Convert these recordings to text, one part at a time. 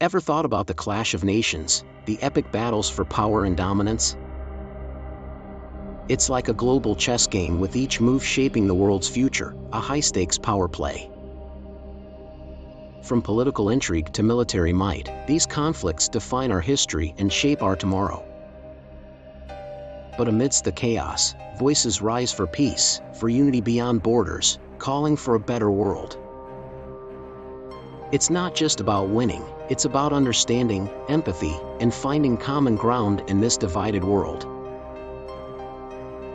Ever thought about the clash of nations, the epic battles for power and dominance? It's like a global chess game with each move shaping the world's future, a high-stakes power play. From political intrigue to military might, these conflicts define our history and shape our tomorrow. But amidst the chaos, voices rise for peace, for unity beyond borders, calling for a better world. It's not just about winning, it's about understanding, empathy, and finding common ground in this divided world.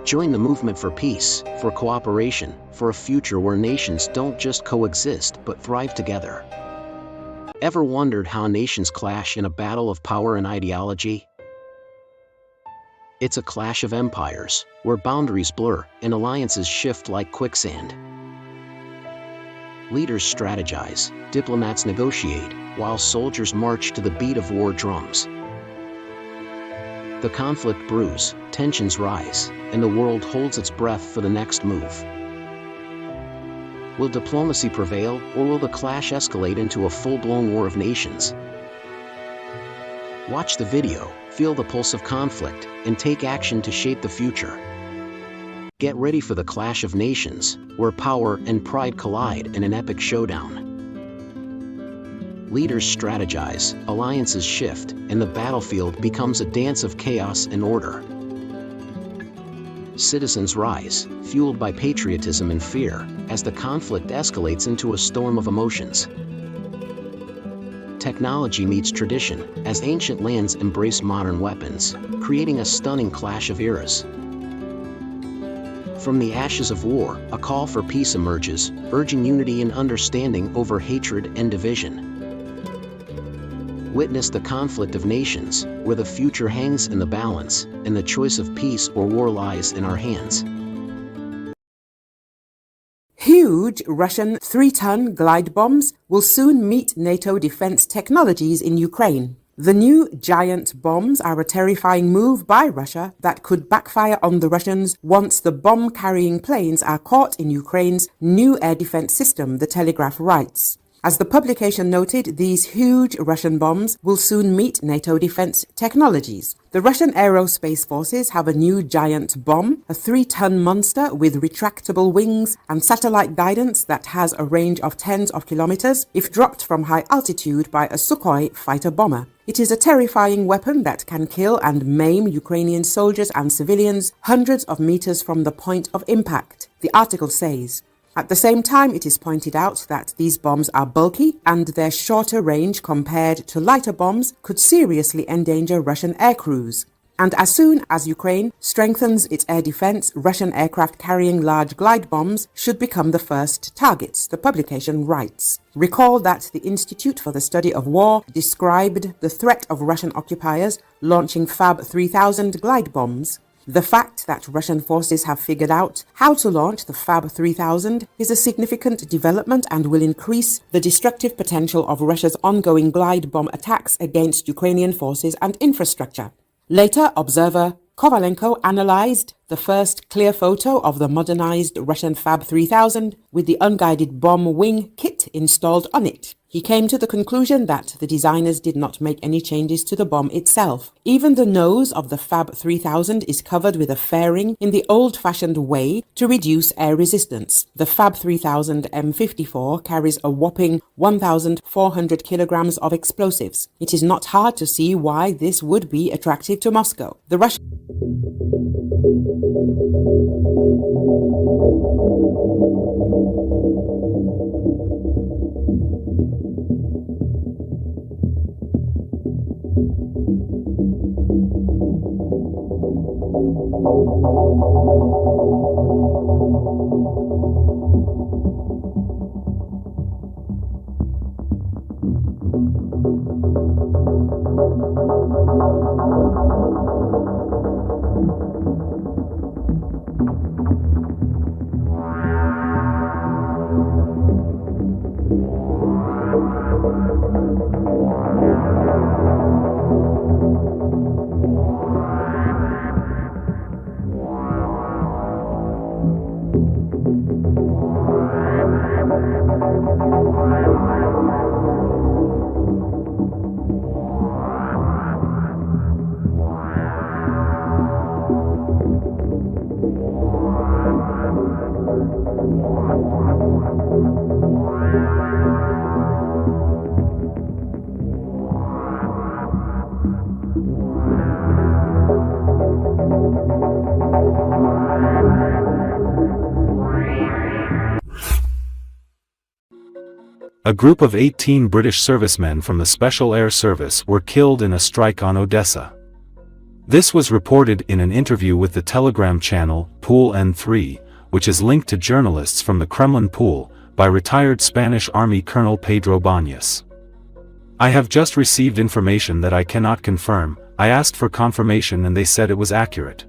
Join the movement for peace, for cooperation, for a future where nations don't just coexist but thrive together. Ever wondered how nations clash in a battle of power and ideology? It's a clash of empires, where boundaries blur and alliances shift like quicksand. Leaders strategize, diplomats negotiate, while soldiers march to the beat of war drums. The conflict brews, tensions rise, and the world holds its breath for the next move. Will diplomacy prevail, or will the clash escalate into a full-blown war of nations? Watch the video, feel the pulse of conflict, and take action to shape the future. Get ready for the clash of nations, where power and pride collide in an epic showdown. Leaders strategize, alliances shift, and the battlefield becomes a dance of chaos and order. Citizens rise, fueled by patriotism and fear, as the conflict escalates into a storm of emotions. Technology meets tradition, as ancient lands embrace modern weapons, creating a stunning clash of eras. From the ashes of war, a call for peace emerges, urging unity and understanding over hatred and division. Witness the conflict of nations, where the future hangs in the balance, and the choice of peace or war lies in our hands. Huge Russian 3-ton glide bombs will soon meet NATO defense technologies in Ukraine. The new giant bombs are a terrifying move by Russia that could backfire on the Russians once the bomb-carrying planes are caught in Ukraine's new air defense system, the Telegraph writes. As the publication noted, these huge Russian bombs will soon meet NATO defense technologies. The Russian aerospace forces have a new giant bomb, a 3-ton monster with retractable wings and satellite guidance that has a range of tens of kilometers if dropped from high altitude by a Sukhoi fighter bomber. It is a terrifying weapon that can kill and maim Ukrainian soldiers and civilians hundreds of meters from the point of impact, the article says. At the same time, it is pointed out that these bombs are bulky and their shorter range compared to lighter bombs could seriously endanger Russian aircrews. And as soon as Ukraine strengthens its air defense, Russian aircraft carrying large glide bombs should become the first targets, the publication writes. Recall that the Institute for the Study of War described the threat of Russian occupiers launching Fab 3000 glide bombs. The fact that Russian forces have figured out how to launch the Fab 3000 is a significant development and will increase the destructive potential of Russia's ongoing glide bomb attacks against Ukrainian forces and infrastructure. Later, observer Kovalenko analyzed the first clear photo of the modernized Russian Fab 3000 with the unguided bomb wing kit installed on it. He came to the conclusion that the designers did not make any changes to the bomb itself. Even the nose of the Fab 3000 is covered with a fairing in the old-fashioned way to reduce air resistance. The Fab 3000 M54 carries a whopping 1,400 kilograms of explosives. It is not hard to see why this would be attractive to Moscow. The Russian A group of 18 British servicemen from the Special Air Service were killed in a strike on Odessa. This was reported in an interview with the Telegram channel Pool N3, which is linked to journalists from the Kremlin Pool, by retired Spanish Army Colonel Pedro Baños. I have just received information that I cannot confirm. I asked for confirmation and they said it was accurate.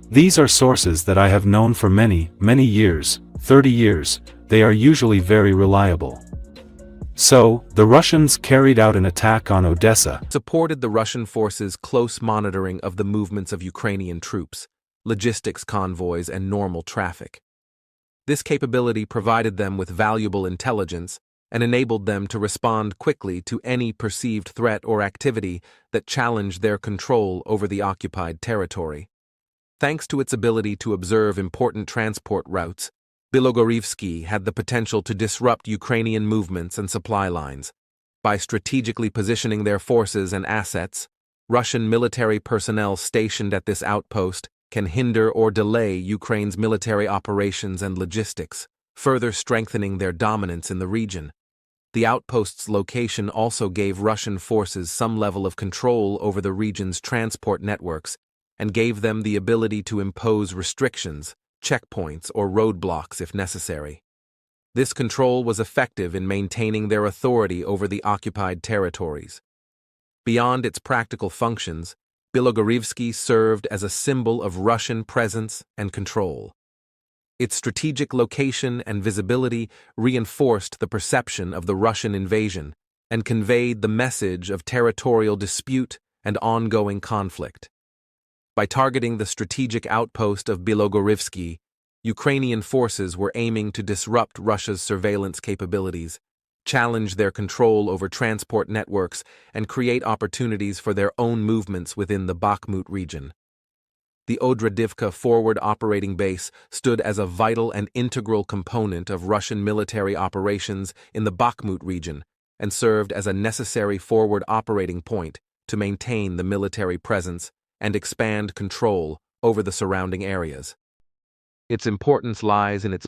These are sources that I have known for many, many years, 30 years, they are usually very reliable. So, the Russians carried out an attack on Odessa, supported the Russian forces' close monitoring of the movements of Ukrainian troops, logistics convoys, and normal traffic. This capability provided them with valuable intelligence and enabled them to respond quickly to any perceived threat or activity that challenged their control over the occupied territory. Thanks to its ability to observe important transport routes, Bilogorivsky had the potential to disrupt Ukrainian movements and supply lines. By strategically positioning their forces and assets, Russian military personnel stationed at this outpost can hinder or delay Ukraine's military operations and logistics, further strengthening their dominance in the region. The outpost's location also gave Russian forces some level of control over the region's transport networks and gave them the ability to impose restrictions, checkpoints, or roadblocks if necessary. This control was effective in maintaining their authority over the occupied territories. Beyond its practical functions, Bilogorivsky served as a symbol of Russian presence and control. Its strategic location and visibility reinforced the perception of the Russian invasion and conveyed the message of territorial dispute and ongoing conflict. By targeting the strategic outpost of Bilogorivsky, Ukrainian forces were aiming to disrupt Russia's surveillance capabilities, challenge their control over transport networks, and create opportunities for their own movements within the Bakhmut region. The Odradivka forward operating base stood as a vital and integral component of Russian military operations in the Bakhmut region and served as a necessary forward operating point to maintain the military presence and expand control over the surrounding areas. Its importance lies in its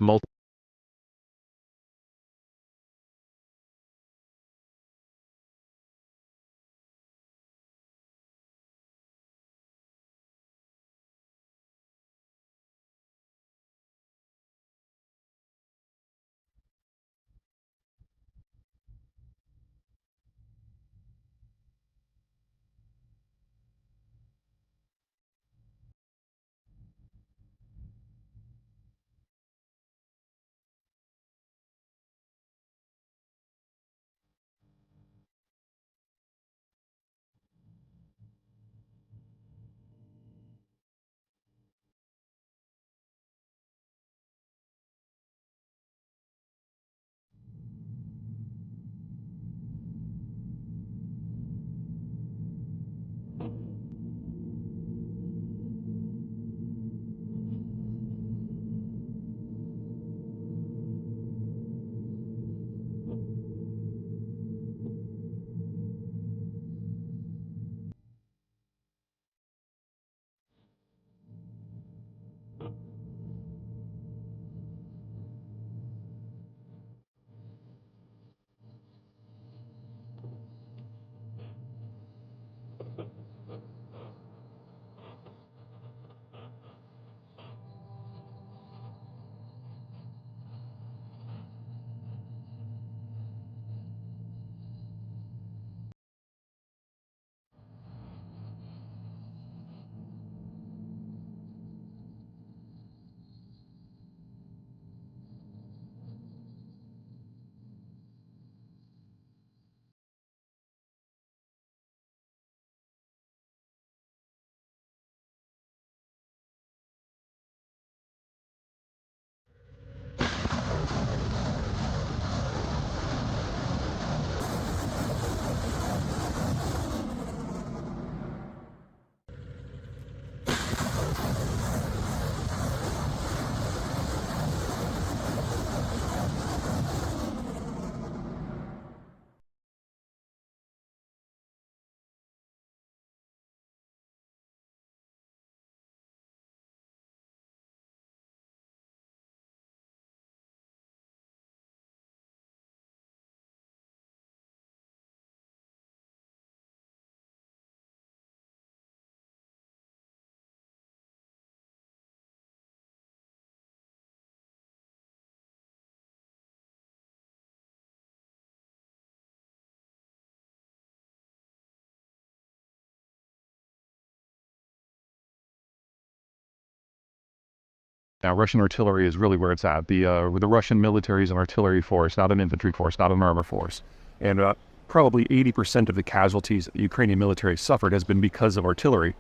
Now, Russian artillery is really where it's at. The Russian military is an artillery force, not an infantry force, not an armor force. And probably 80% of the casualties the Ukrainian military suffered has been because of artillery.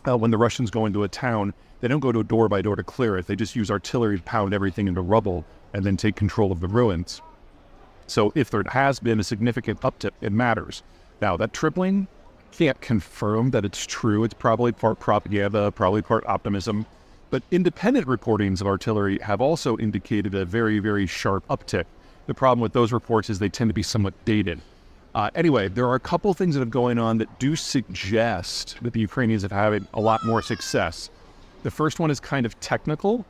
When the Russians go into a town, they don't go to door by door to clear it. They just use artillery to pound everything into rubble and then take control of the ruins. So if there has been a significant uptick, it matters. Now, that tripling, can't confirm that it's true. It's probably part propaganda, probably part optimism. But independent reportings of artillery have also indicated a very, very sharp uptick. The problem with those reports is they tend to be somewhat dated. Anyway, there are a couple things that are going on that do suggest that the Ukrainians have had a lot more success. The first one is kind of technical,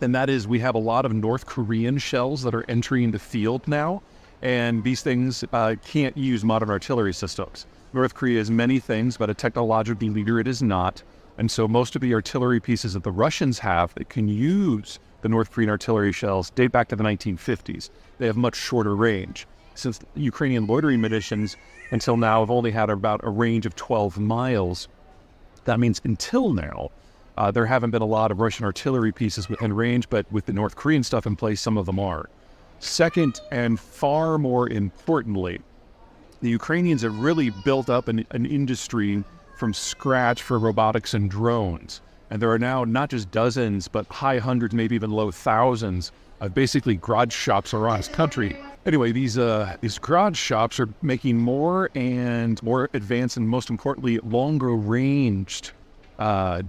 and that is we have a lot of North Korean shells that are entering the field now, and these things can't use modern artillery systems. North Korea is many things, but a technological leader it is not. And so most of the artillery pieces that the Russians have that can use the North Korean artillery shells date back to the 1950s. They have much shorter range. Since Ukrainian loitering munitions until now have only had about a range of 12 miles, that means until now, there haven't been a lot of Russian artillery pieces within range, but with the North Korean stuff in place, some of them are. Second, and far more importantly, the Ukrainians have really built up an industry from scratch for robotics and drones. And there are now not just dozens, but high hundreds, maybe even low thousands of basically garage shops around this country. Anyway, these garage shops are making more and more advanced and most importantly, longer ranged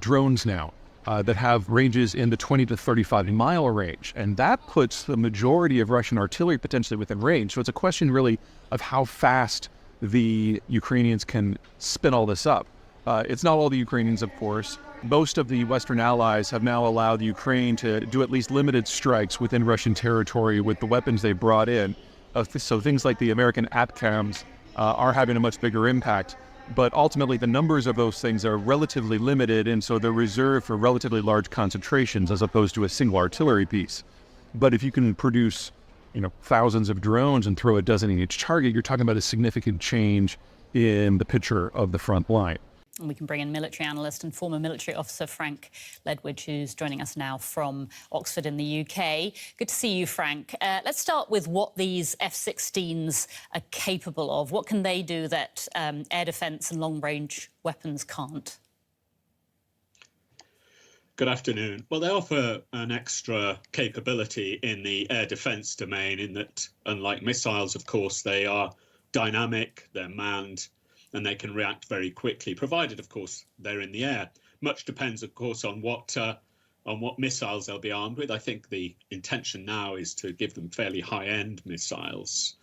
drones now that have ranges in the 20 to 35 mile range. And that puts the majority of Russian artillery potentially within range. So it's a question really of how fast the Ukrainians can spin all this up. It's not all the Ukrainians, of course. Most of the Western allies have now allowed Ukraine to do at least limited strikes within Russian territory with the weapons they brought in. So things like the American ATACMS are having a much bigger impact. But ultimately, the numbers of those things are relatively limited, and so they're reserved for relatively large concentrations as opposed to a single artillery piece. But if you can produce, thousands of drones and throw a dozen in each target, you're talking about a significant change in the picture of the front line. And we can bring in military analyst and former military officer Frank Ledwidge, who's joining us now from Oxford in the UK. Good to see you, Frank. Let's start with what these F-16s are capable of. What can they do that air defence and long-range weapons can't? Good afternoon. Well, they offer an extra capability in the air defence domain in that, unlike missiles, of course, they are dynamic, they're manned, and they can react very quickly, provided, of course, they're in the air. Much depends, of course, on what missiles they'll be armed with. I think the intention now is to give them fairly high-end missiles.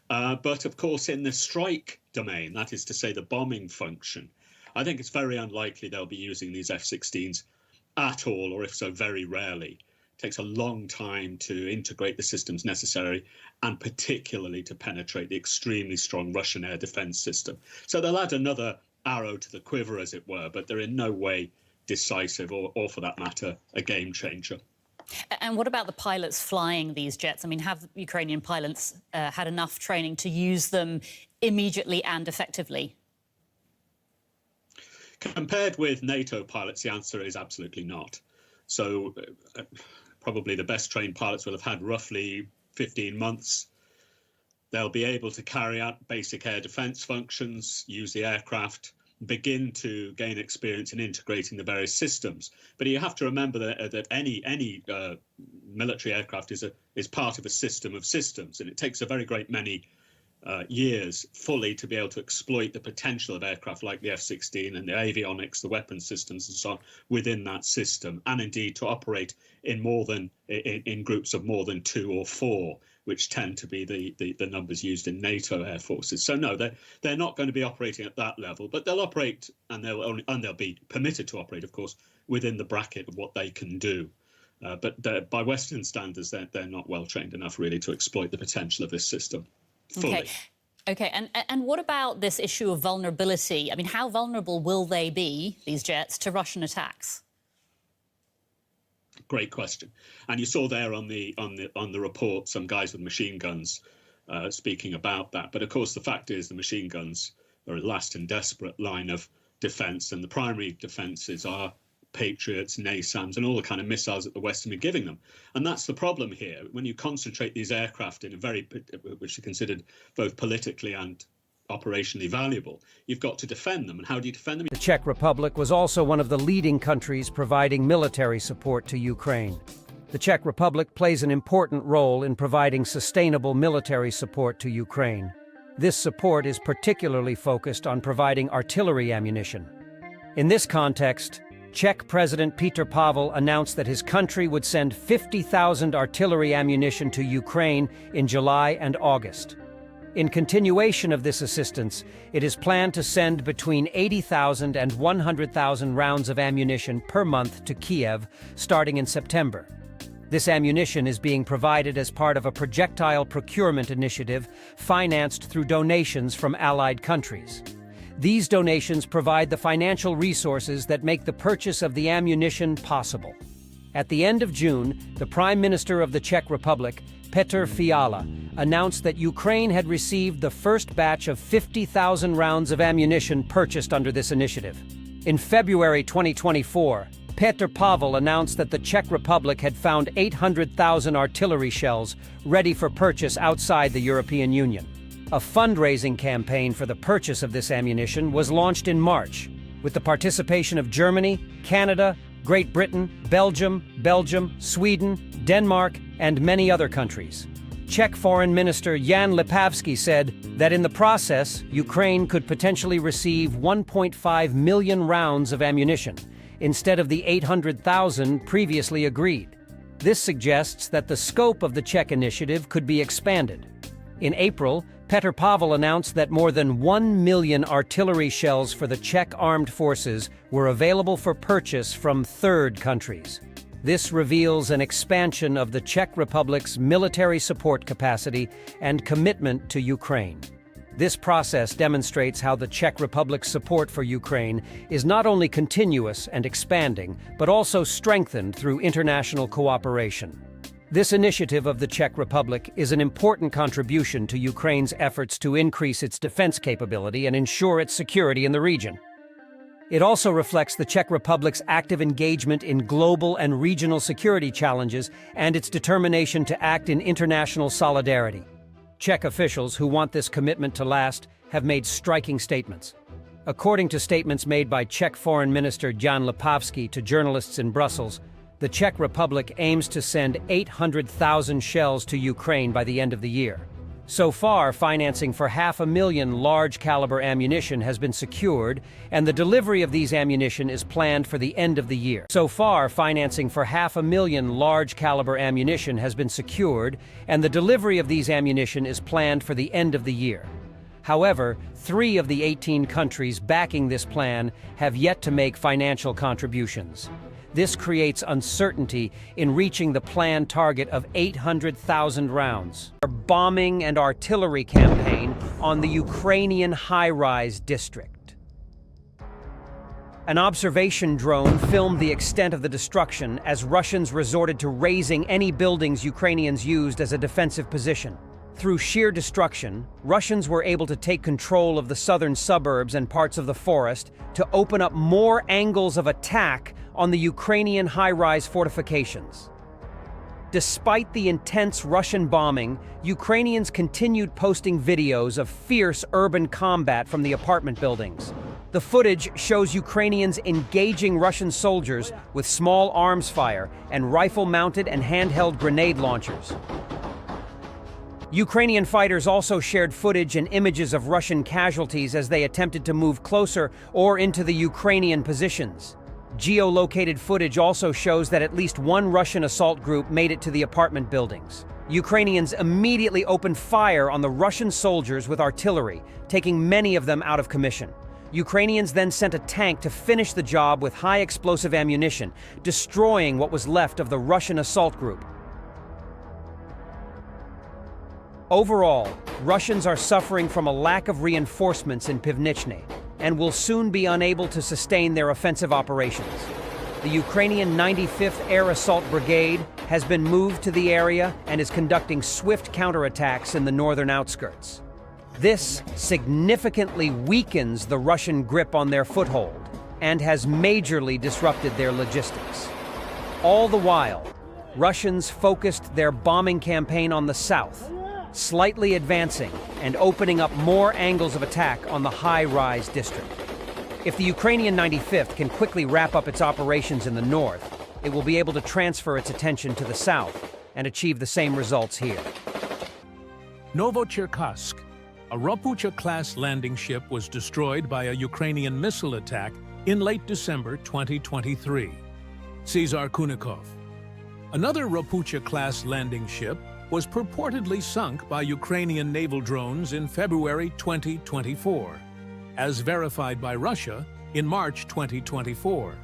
But, of course, in the strike domain, that is to say the bombing function, I think it's very unlikely they'll be using these F-16s at all, or if so, very rarely. It takes a long time to integrate the systems necessary, and particularly to penetrate the extremely strong Russian air defense system. So they'll add another arrow to the quiver, as it were, but they're in no way decisive or for that matter, a game changer. And what about the pilots flying these jets? I mean, have Ukrainian pilots had enough training to use them immediately and effectively? Compared with NATO pilots, the answer is absolutely not. So probably the best trained pilots will have had roughly 15 months. They'll be able to carry out basic air defense functions, use the aircraft, begin to gain experience in integrating the various systems. But you have to remember that any military aircraft is part of a system of systems, and it takes a very great many years fully to be able to exploit the potential of aircraft like the F-16 and the avionics, the weapon systems and so on within that system, and indeed to operate in groups of more than 2 or 4, which tend to be the numbers used in NATO air forces. So no, they're not going to be operating at that level, but they'll operate and they'll be permitted to operate, of course, within the bracket of what they can do. But by Western standards, they're not well trained enough really to exploit the potential of this system fully. Okay, and what about this issue of vulnerability? I mean, how vulnerable will they be, these jets, to Russian attacks? Great question. And you saw there on the report some guys with machine guns speaking about that. But of course, the fact is the machine guns are a last and desperate line of defence, and the primary defences are Patriots, NASAMS, and all the kind of missiles that the Western are giving them. And that's the problem here. When you concentrate these aircraft in which are considered both politically and operationally valuable, you've got to defend them. And how do you defend them? The Czech Republic was also one of the leading countries providing military support to Ukraine. The Czech Republic plays an important role in providing sustainable military support to Ukraine. This support is particularly focused on providing artillery ammunition. In this context, Czech President Petr Pavel announced that his country would send 50,000 artillery ammunition to Ukraine in July and August. In continuation of this assistance, it is planned to send between 80,000 and 100,000 rounds of ammunition per month to Kiev, starting in September. This ammunition is being provided as part of a projectile procurement initiative financed through donations from allied countries. These donations provide the financial resources that make the purchase of the ammunition possible. At the end of June, the Prime Minister of the Czech Republic, Petr Fiala, announced that Ukraine had received the first batch of 50,000 rounds of ammunition purchased under this initiative. In February 2024, Petr Pavel announced that the Czech Republic had found 800,000 artillery shells ready for purchase outside the European Union. A fundraising campaign for the purchase of this ammunition was launched in March, with the participation of Germany, Canada, Great Britain, Belgium, Sweden, Denmark, and many other countries. Czech Foreign Minister Jan Lipavsky said that in the process, Ukraine could potentially receive 1.5 million rounds of ammunition, instead of the 800,000 previously agreed. This suggests that the scope of the Czech initiative could be expanded. In April, Petr Pavel announced that more than 1 million artillery shells for the Czech armed forces were available for purchase from third countries. This reveals an expansion of the Czech Republic's military support capacity and commitment to Ukraine. This process demonstrates how the Czech Republic's support for Ukraine is not only continuous and expanding, but also strengthened through international cooperation. This initiative of the Czech Republic is an important contribution to Ukraine's efforts to increase its defense capability and ensure its security in the region. It also reflects the Czech Republic's active engagement in global and regional security challenges and its determination to act in international solidarity. Czech officials who want this commitment to last have made striking statements. According to statements made by Czech Foreign Minister Jan Lipavsky to journalists in Brussels, the Czech Republic aims to send 800,000 shells to Ukraine by the end of the year. So far, financing for 500,000 large-caliber ammunition has been secured, and the delivery of these ammunition is planned for the end of the year. However, 3 of the 18 countries backing this plan have yet to make financial contributions. This creates uncertainty in reaching the planned target of 800,000 rounds. A bombing and artillery campaign on the Ukrainian high-rise district. An observation drone filmed the extent of the destruction as Russians resorted to razing any buildings Ukrainians used as a defensive position. Through sheer destruction, Russians were able to take control of the southern suburbs and parts of the forest to open up more angles of attack on the Ukrainian high-rise fortifications. Despite the intense Russian bombing, Ukrainians continued posting videos of fierce urban combat from the apartment buildings. The footage shows Ukrainians engaging Russian soldiers with small arms fire and rifle-mounted and handheld grenade launchers. Ukrainian fighters also shared footage and images of Russian casualties as they attempted to move closer or into the Ukrainian positions. Geolocated footage also shows that at least one Russian assault group made it to the apartment buildings. Ukrainians immediately opened fire on the Russian soldiers with artillery, taking many of them out of commission. Ukrainians then sent a tank to finish the job with high explosive ammunition, destroying what was left of the Russian assault group. Overall, Russians are suffering from a lack of reinforcements in Pivnichny and will soon be unable to sustain their offensive operations. The Ukrainian 95th Air Assault Brigade has been moved to the area and is conducting swift counterattacks in the northern outskirts. This significantly weakens the Russian grip on their foothold, and has majorly disrupted their logistics. All the while, Russians focused their bombing campaign on the south, slightly advancing and opening up more angles of attack on the high-rise district. If the Ukrainian 95th can quickly wrap up its operations in the north, it will be able to transfer its attention to the south and achieve the same results here. Novocherkassk, a Rapucha-class landing ship, was destroyed by a Ukrainian missile attack in late December 2023. Cesar Kunikov. Another Rapucha-class landing ship was purportedly sunk by Ukrainian naval drones in February 2024, as verified by Russia in March 2024.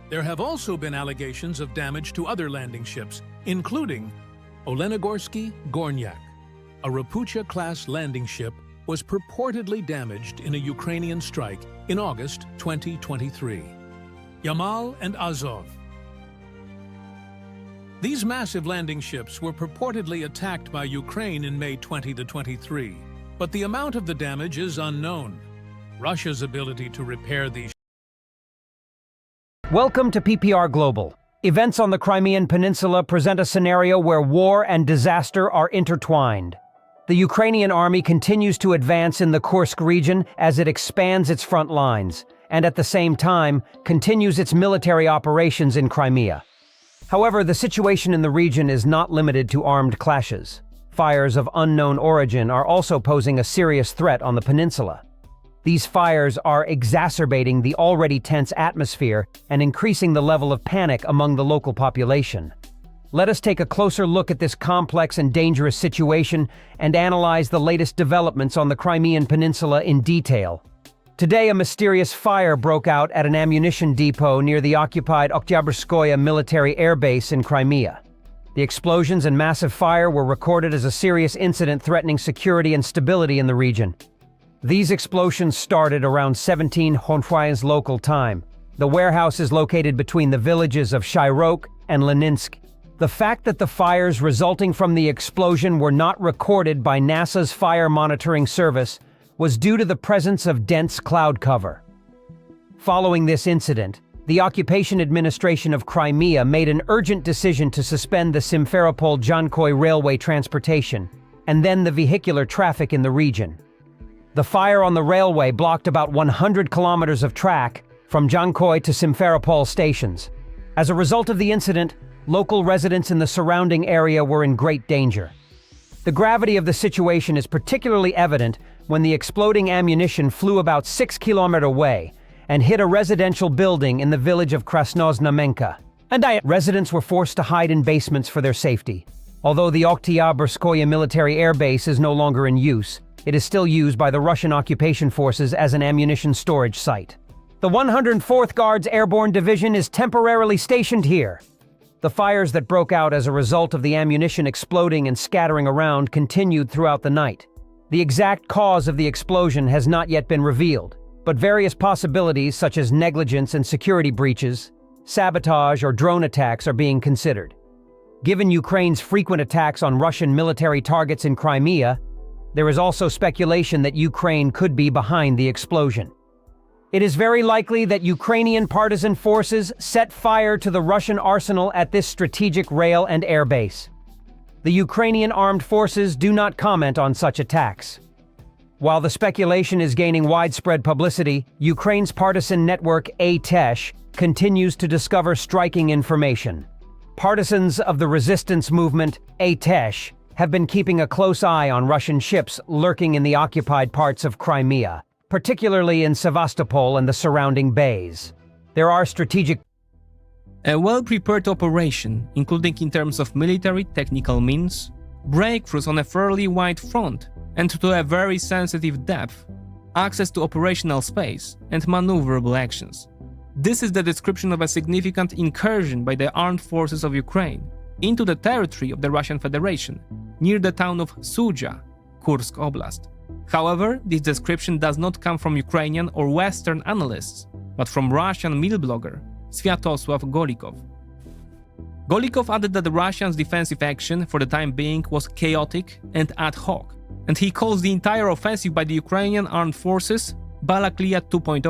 There have also been allegations of damage to other landing ships, including Olenigorsky Gornyak. A Rapucha-class landing ship was purportedly damaged in a Ukrainian strike in August 2023. Yamal and Azov. These massive landing ships were purportedly attacked by Ukraine in May 2023, but the amount of the damage is unknown. Russia's ability to repair these. Welcome to PPR Global. Events on the Crimean Peninsula present a scenario where war and disaster are intertwined. The Ukrainian army continues to advance in the Kursk region as it expands its front lines, and at the same time, continues its military operations in Crimea. However, the situation in the region is not limited to armed clashes. Fires of unknown origin are also posing a serious threat on the peninsula. These fires are exacerbating the already tense atmosphere and increasing the level of panic among the local population. Let us take a closer look at this complex and dangerous situation and analyze the latest developments on the Crimean Peninsula in detail. Today, a mysterious fire broke out at an ammunition depot near the occupied Oktyabrskoye military air base in Crimea. The explosions and massive fire were recorded as a serious incident threatening security and stability in the region. These explosions started around 17:00 local time. The warehouse is located between the villages of Shyrok and Leninsk. The fact that the fires resulting from the explosion were not recorded by NASA's fire monitoring service was due to the presence of dense cloud cover. Following this incident, the Occupation Administration of Crimea made an urgent decision to suspend the Simferopol-Jankoy railway transportation, and then the vehicular traffic in the region. The fire on the railway blocked about 100 kilometers of track from Jankoy to Simferopol stations. As a result of the incident, local residents in the surrounding area were in great danger. The gravity of the situation is particularly evident when the exploding ammunition flew about 6 kilometers away and hit a residential building in the village of Krasnoznamenka. Residents were forced to hide in basements for their safety. Although the Oktyabrskoye military air base is no longer in use, it is still used by the Russian occupation forces as an ammunition storage site. The 104th Guards Airborne Division is temporarily stationed here. The fires that broke out as a result of the ammunition exploding and scattering around continued throughout the night. The exact cause of the explosion has not yet been revealed, but various possibilities such as negligence and security breaches, sabotage, or drone attacks are being considered. Given Ukraine's frequent attacks on Russian military targets in Crimea, there is also speculation that Ukraine could be behind the explosion. It is very likely that Ukrainian partisan forces set fire to the Russian arsenal at this strategic rail and air base. The Ukrainian armed forces do not comment on such attacks. While the speculation is gaining widespread publicity, Ukraine's partisan network ATESH continues to discover striking information. Partisans of the resistance movement ATESH have been keeping a close eye on Russian ships lurking in the occupied parts of Crimea, particularly in Sevastopol and the surrounding bays. There are strategic. A well-prepared operation, including in terms of military technical means, breakthroughs on a fairly wide front and to a very sensitive depth, access to operational space, and maneuverable actions. This is the description of a significant incursion by the armed forces of Ukraine into the territory of the Russian Federation, near the town of Sudia, Kursk Oblast. However, this description does not come from Ukrainian or Western analysts, but from Russian meal blogger Sviatosław Golikov. Golikov added that the Russians' defensive action for the time being was chaotic and ad hoc, and he calls the entire offensive by the Ukrainian armed forces Balaklia 2.0.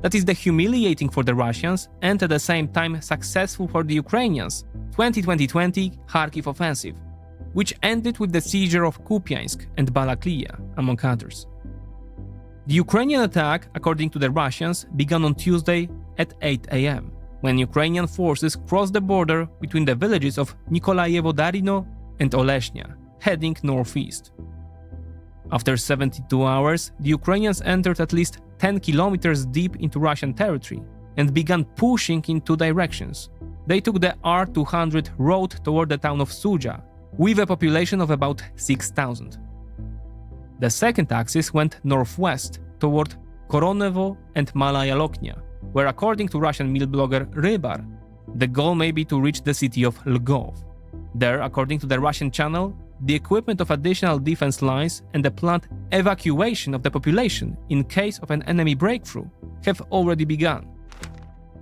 that is the humiliating for the Russians and at the same time successful for the Ukrainians 2020 Kharkiv offensive, which ended with the seizure of Kupiansk and Balaklia, among others. The Ukrainian attack, according to the Russians, began on Tuesday at 8 a.m., when Ukrainian forces crossed the border between the villages of Nikolaevo-Darino and Oleshnya, heading northeast. After 72 hours, the Ukrainians entered at least 10 kilometers deep into Russian territory and began pushing in two directions. They took the R200 road toward the town of Sudia, with a population of about 6,000. The second axis went northwest toward Koronevo and Malaya Loknia, where, according to Russian meal blogger Rybar, the goal may be to reach the city of Lvov. There, according to the Russian channel, the equipment of additional defense lines and the planned evacuation of the population in case of an enemy breakthrough have already begun.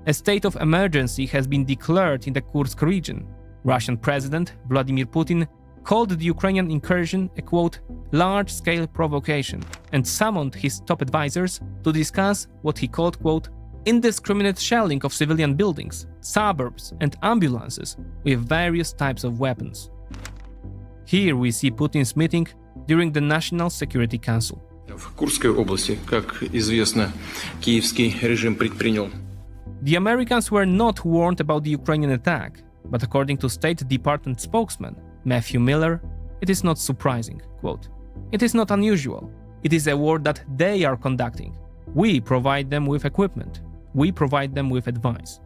A state of emergency has been declared in the Kursk region. Russian President Vladimir Putin called the Ukrainian incursion a, quote, large-scale provocation, and summoned his top advisors to discuss what he called, quote, indiscriminate shelling of civilian buildings, suburbs and ambulances with various types of weapons. Here we see Putin's meeting during the National Security Council. В Курской области, как известно, киевский режим предпринял. The Americans were not warned about the Ukrainian attack, but according to State Department spokesman Matthew Miller, it is not surprising, quote, it is not unusual. It is a war that they are conducting. We provide them with equipment. We provide them with advice.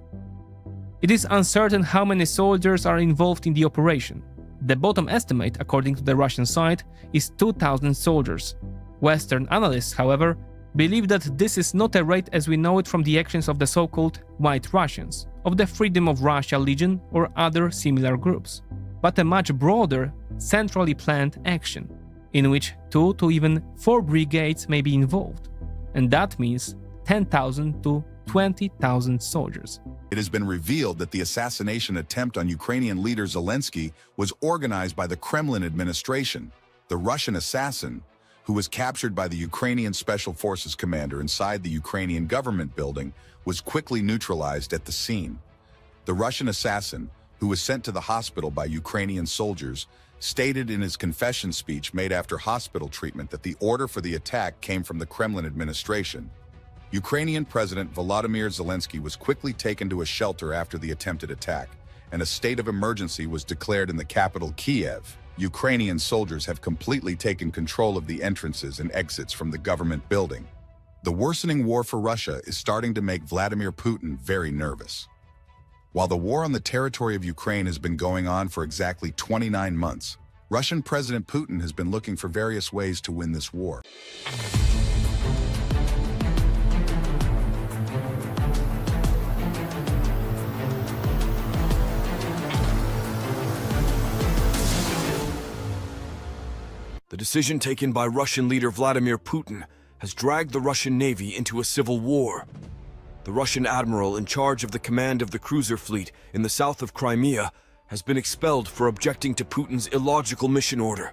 It is uncertain how many soldiers are involved in the operation. The bottom estimate, according to the Russian side, is 2,000 soldiers. Western analysts, however, believe that this is not a raid as we know it from the actions of the so-called White Russians, of the Freedom of Russia Legion or other similar groups, but a much broader, centrally planned action, in which 2 to even 4 brigades may be involved, and that means 10,000 to 20,000 soldiers. It has been revealed that the assassination attempt on Ukrainian leader Zelensky was organized by the Kremlin administration. The Russian assassin, who was captured by the Ukrainian Special Forces commander inside the Ukrainian government building, was quickly neutralized at the scene. The Russian assassin, who was sent to the hospital by Ukrainian soldiers, stated in his confession speech made after hospital treatment that the order for the attack came from the Kremlin administration. Ukrainian President Volodymyr Zelensky was quickly taken to a shelter after the attempted attack, and a state of emergency was declared in the capital, Kiev. Ukrainian soldiers have completely taken control of the entrances and exits from the government building. The worsening war for Russia is starting to make Vladimir Putin very nervous. While the war on the territory of Ukraine has been going on for exactly 29 months, Russian President Putin has been looking for various ways to win this war. The decision taken by Russian leader Vladimir Putin has dragged the Russian Navy into a civil war. The Russian admiral in charge of the command of the cruiser fleet in the south of Crimea has been expelled for objecting to Putin's illogical mission order.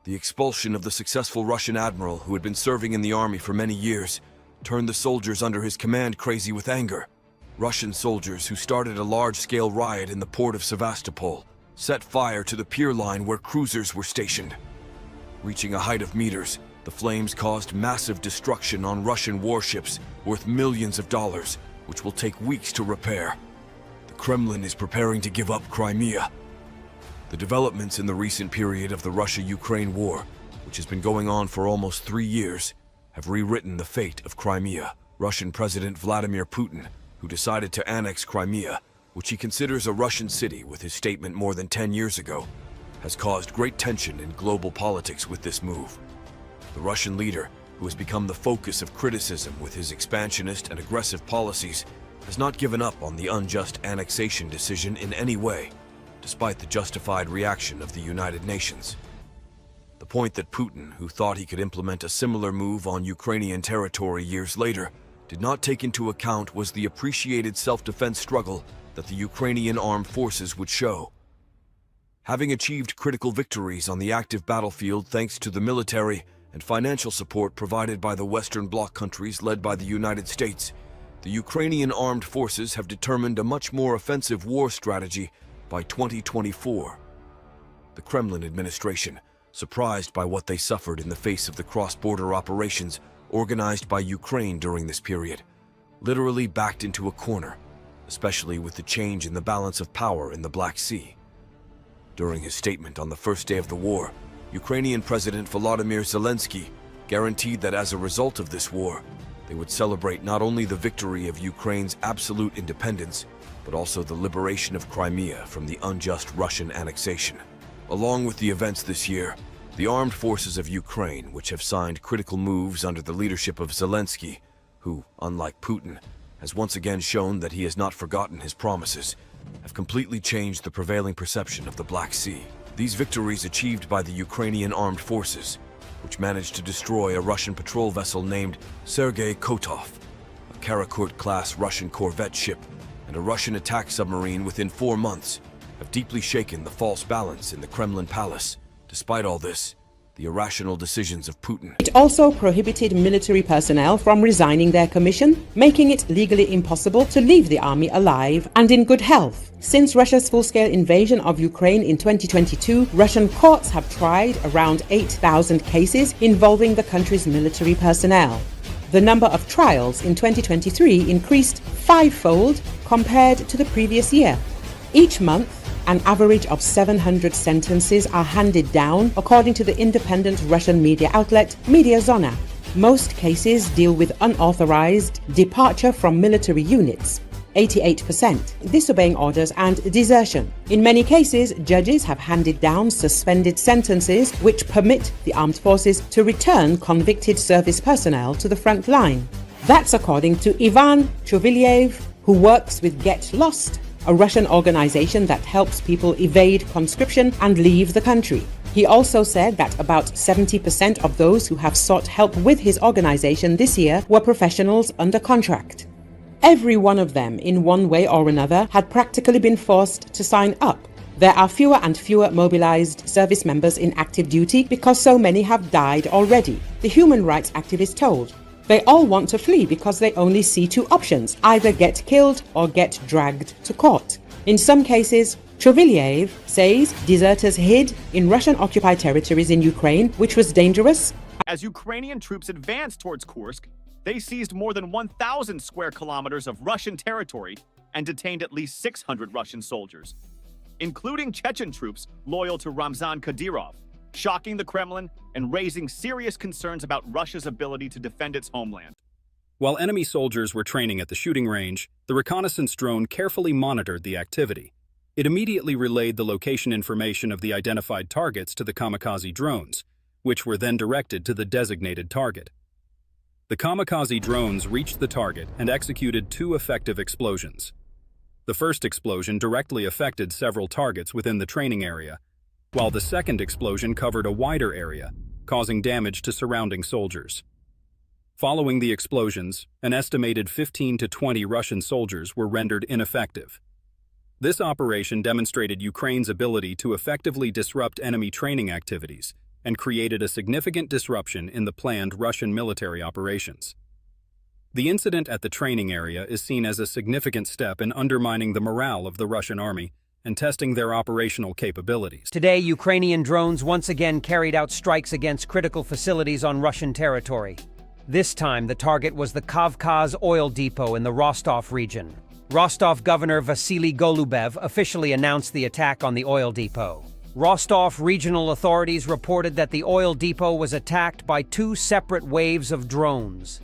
The expulsion of the successful Russian admiral, who had been serving in the army for many years, turned the soldiers under his command crazy with anger. Russian soldiers who started a large-scale riot in the port of Sevastopol set fire to the pier line where cruisers were stationed. Reaching a height of meters, the flames caused massive destruction on Russian warships worth millions of dollars, which will take weeks to repair. The Kremlin is preparing to give up Crimea. The developments in the recent period of the Russia-Ukraine war, which has been going on for almost 3 years, have rewritten the fate of Crimea. Russian President Vladimir Putin, who decided to annex Crimea, which he considers a Russian city with his statement more than 10 years ago, has caused great tension in global politics with this move. The Russian leader, who has become the focus of criticism with his expansionist and aggressive policies, has not given up on the unjust annexation decision in any way, despite the justified reaction of the United Nations. The point that Putin, who thought he could implement a similar move on Ukrainian territory years later, did not take into account was the appreciated self-defense struggle that the Ukrainian armed forces would show. Having achieved critical victories on the active battlefield thanks to the military and financial support provided by the Western Bloc countries led by the United States, the Ukrainian armed forces have determined a much more offensive war strategy by 2024. The Kremlin administration, surprised by what they suffered in the face of the cross-border operations organized by Ukraine during this period, literally backed into a corner, especially with the change in the balance of power in the Black Sea. During his statement on the first day of the war, Ukrainian President Volodymyr Zelensky guaranteed that as a result of this war, they would celebrate not only the victory of Ukraine's absolute independence, but also the liberation of Crimea from the unjust Russian annexation. Along with the events this year, the armed forces of Ukraine, which have signed critical moves under the leadership of Zelensky, who, unlike Putin, has once again shown that he has not forgotten his promises, have completely changed the prevailing perception of the Black Sea. These victories achieved by the Ukrainian armed forces, which managed to destroy a Russian patrol vessel named Sergei Kotov, a Karakurt-class Russian corvette ship, and a Russian attack submarine within 4 months, have deeply shaken the false balance in the Kremlin palace. Despite all this, the irrational decisions of Putin. It also prohibited military personnel from resigning their commission, making it legally impossible to leave the army alive and in good health. Since Russia's full-scale invasion of Ukraine in 2022, Russian courts have tried around 8,000 cases involving the country's military personnel. The number of trials in 2023 increased 5-fold compared to the previous year. Each month, an average of 700 sentences are handed down, according to the independent Russian media outlet Mediazona. Most cases deal with unauthorized departure from military units, 88%, disobeying orders and desertion. In many cases, judges have handed down suspended sentences which permit the armed forces to return convicted service personnel to the front line. That's according to Ivan Chuvilyev, who works with Get Lost, a Russian organization that helps people evade conscription and leave the country. He also said that about 70% of those who have sought help with his organization this year were professionals under contract. Every one of them, in one way or another, had practically been forced to sign up. There are fewer and fewer mobilized service members in active duty because so many have died already, the human rights activist told. They all want to flee because they only see 2 options, either get killed or get dragged to court. In some cases, Chuvilyev says deserters hid in Russian-occupied territories in Ukraine, which was dangerous. As Ukrainian troops advanced towards Kursk, they seized more than 1,000 square kilometers of Russian territory and detained at least 600 Russian soldiers, including Chechen troops loyal to Ramzan Kadyrov, shocking the Kremlin and raising serious concerns about Russia's ability to defend its homeland. While enemy soldiers were training at the shooting range, the reconnaissance drone carefully monitored the activity. It immediately relayed the location information of the identified targets to the kamikaze drones, which were then directed to the designated target. The kamikaze drones reached the target and executed 2 effective explosions. The first explosion directly affected several targets within the training area, while the second explosion covered a wider area, causing damage to surrounding soldiers. Following the explosions, an estimated 15 to 20 Russian soldiers were rendered ineffective. This operation demonstrated Ukraine's ability to effectively disrupt enemy training activities and created a significant disruption in the planned Russian military operations. The incident at the training area is seen as a significant step in undermining the morale of the Russian army and testing their operational capabilities. Today, Ukrainian drones once again carried out strikes against critical facilities on Russian territory. This time, the target was the Kavkaz oil depot in the Rostov region. Rostov Governor Vasily Golubev officially announced the attack on the oil depot. Rostov regional authorities reported that the oil depot was attacked by 2 separate waves of drones.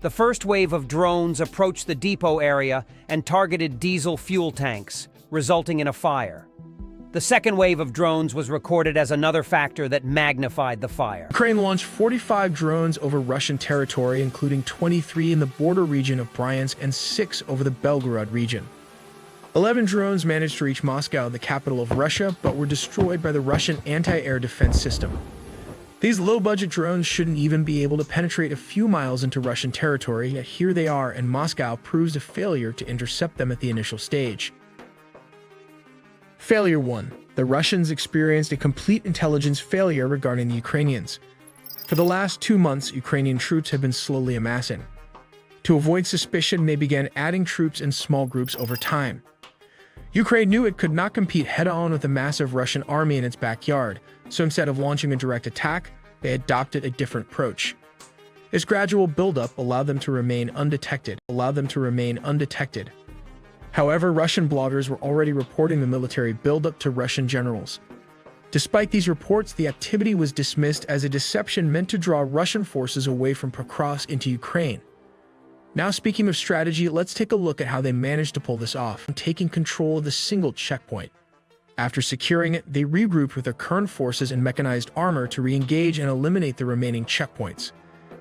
The first wave of drones approached the depot area and targeted diesel fuel tanks, resulting in a fire. The second wave of drones was recorded as another factor that magnified the fire. Ukraine launched 45 drones over Russian territory, including 23 in the border region of Bryansk and 6 over the Belgorod region. 11 drones managed to reach Moscow, the capital of Russia, but were destroyed by the Russian anti-air defense system. These low-budget drones shouldn't even be able to penetrate a few miles into Russian territory, yet here they are, and Moscow proves a failure to intercept them at the initial stage. Failure 1. The Russians experienced a complete intelligence failure regarding the Ukrainians. For the last 2 months, Ukrainian troops have been slowly amassing. To avoid suspicion, they began adding troops in small groups over time. Ukraine knew it could not compete head-on with the massive Russian army in its backyard, so instead of launching a direct attack, they adopted a different approach. This gradual buildup allowed them to remain undetected. However, Russian bloggers were already reporting the military buildup to Russian generals. Despite these reports, the activity was dismissed as a deception meant to draw Russian forces away from Kursk into Ukraine. Now, speaking of strategy, let's take a look at how they managed to pull this off, taking control of the single checkpoint. After securing it, they regrouped with their current forces and mechanized armor to re-engage and eliminate the remaining checkpoints.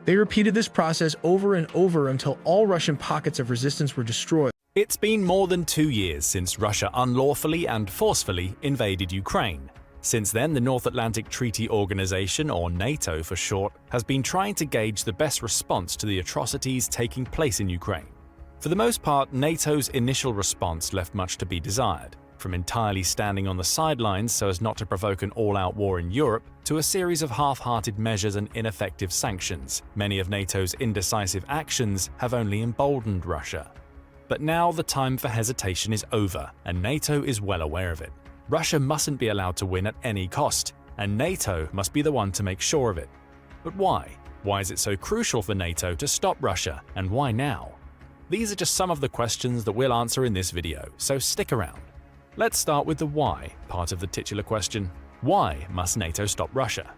They repeated this process over and over until all Russian pockets of resistance were destroyed. It's been more than 2 years since Russia unlawfully and forcefully invaded Ukraine. Since then, the North Atlantic Treaty Organization, or NATO for short, has been trying to gauge the best response to the atrocities taking place in Ukraine. For the most part, NATO's initial response left much to be desired, from entirely standing on the sidelines so as not to provoke an all-out war in Europe, to a series of half-hearted measures and ineffective sanctions. Many of NATO's indecisive actions have only emboldened Russia. But now the time for hesitation is over, and NATO is well aware of it. Russia mustn't be allowed to win at any cost, and NATO must be the one to make sure of it. But why? Why is it so crucial for NATO to stop Russia, and why now? These are just some of the questions that we'll answer in this video, so stick around. Let's start with the why part of the titular question. Why must NATO stop Russia?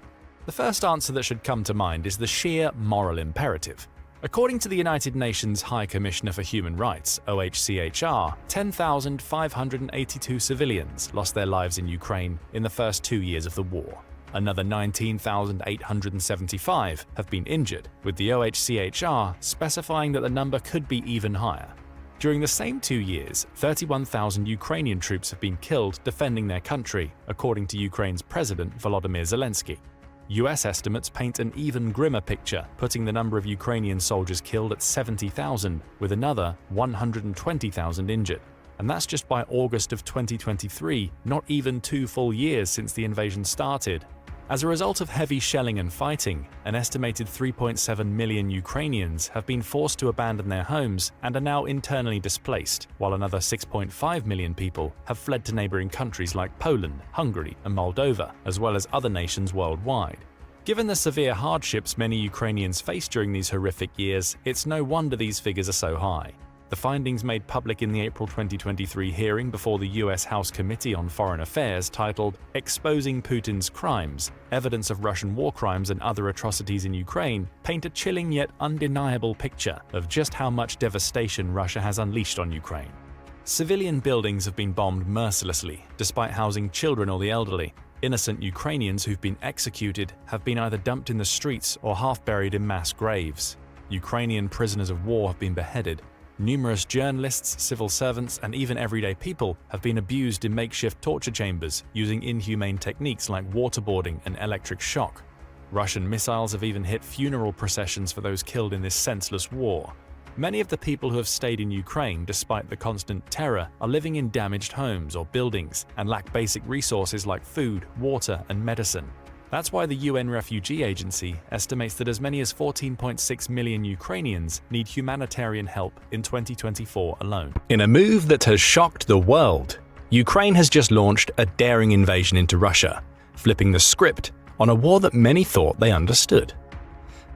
The first answer that should come to mind is the sheer moral imperative. According to the United Nations High Commissioner for Human Rights, OHCHR, 10,582 civilians lost their lives in Ukraine in the first 2 years of the war. Another 19,875 have been injured, with the OHCHR specifying that the number could be even higher. During the same 2 years, 31,000 Ukrainian troops have been killed defending their country, according to Ukraine's President Volodymyr Zelensky. US estimates paint an even grimmer picture, putting the number of Ukrainian soldiers killed at 70,000, with another 120,000 injured. And that's just by August of 2023, not even 2 full years since the invasion started. As a result of heavy shelling and fighting, an estimated 3.7 million Ukrainians have been forced to abandon their homes and are now internally displaced, while another 6.5 million people have fled to neighboring countries like Poland, Hungary, and Moldova, as well as other nations worldwide. Given the severe hardships many Ukrainians faced during these horrific years, it's no wonder these figures are so high. The findings made public in the April 2023 hearing before the US House Committee on Foreign Affairs titled "Exposing Putin's Crimes: Evidence of Russian War Crimes and Other Atrocities in Ukraine" paint a chilling yet undeniable picture of just how much devastation Russia has unleashed on Ukraine. Civilian buildings have been bombed mercilessly, despite housing children or the elderly. Innocent Ukrainians who've been executed have been either dumped in the streets or half buried in mass graves. Ukrainian prisoners of war have been beheaded. Numerous journalists, civil servants, and even everyday people have been abused in makeshift torture chambers using inhumane techniques like waterboarding and electric shock. Russian missiles have even hit funeral processions for those killed in this senseless war. Many of the people who have stayed in Ukraine despite the constant terror are living in damaged homes or buildings and lack basic resources like food, water, and medicine. That's why the UN Refugee Agency estimates that as many as 14.6 million Ukrainians need humanitarian help in 2024 alone. In a move that has shocked the world, Ukraine has just launched a daring invasion into Russia, flipping the script on a war that many thought they understood.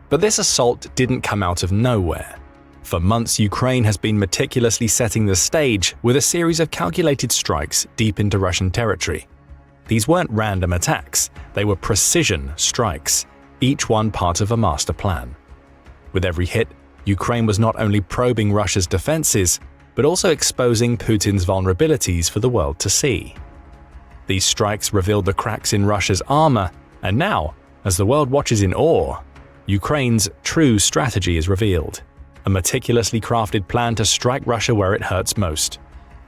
But this assault didn't come out of nowhere. For months, Ukraine has been meticulously setting the stage with a series of calculated strikes deep into Russian territory. These weren't random attacks, they were precision strikes, each one part of a master plan. With every hit, Ukraine was not only probing Russia's defenses, but also exposing Putin's vulnerabilities for the world to see. These strikes revealed the cracks in Russia's armor, and now, as the world watches in awe, Ukraine's true strategy is revealed. A meticulously crafted plan to strike Russia where it hurts most.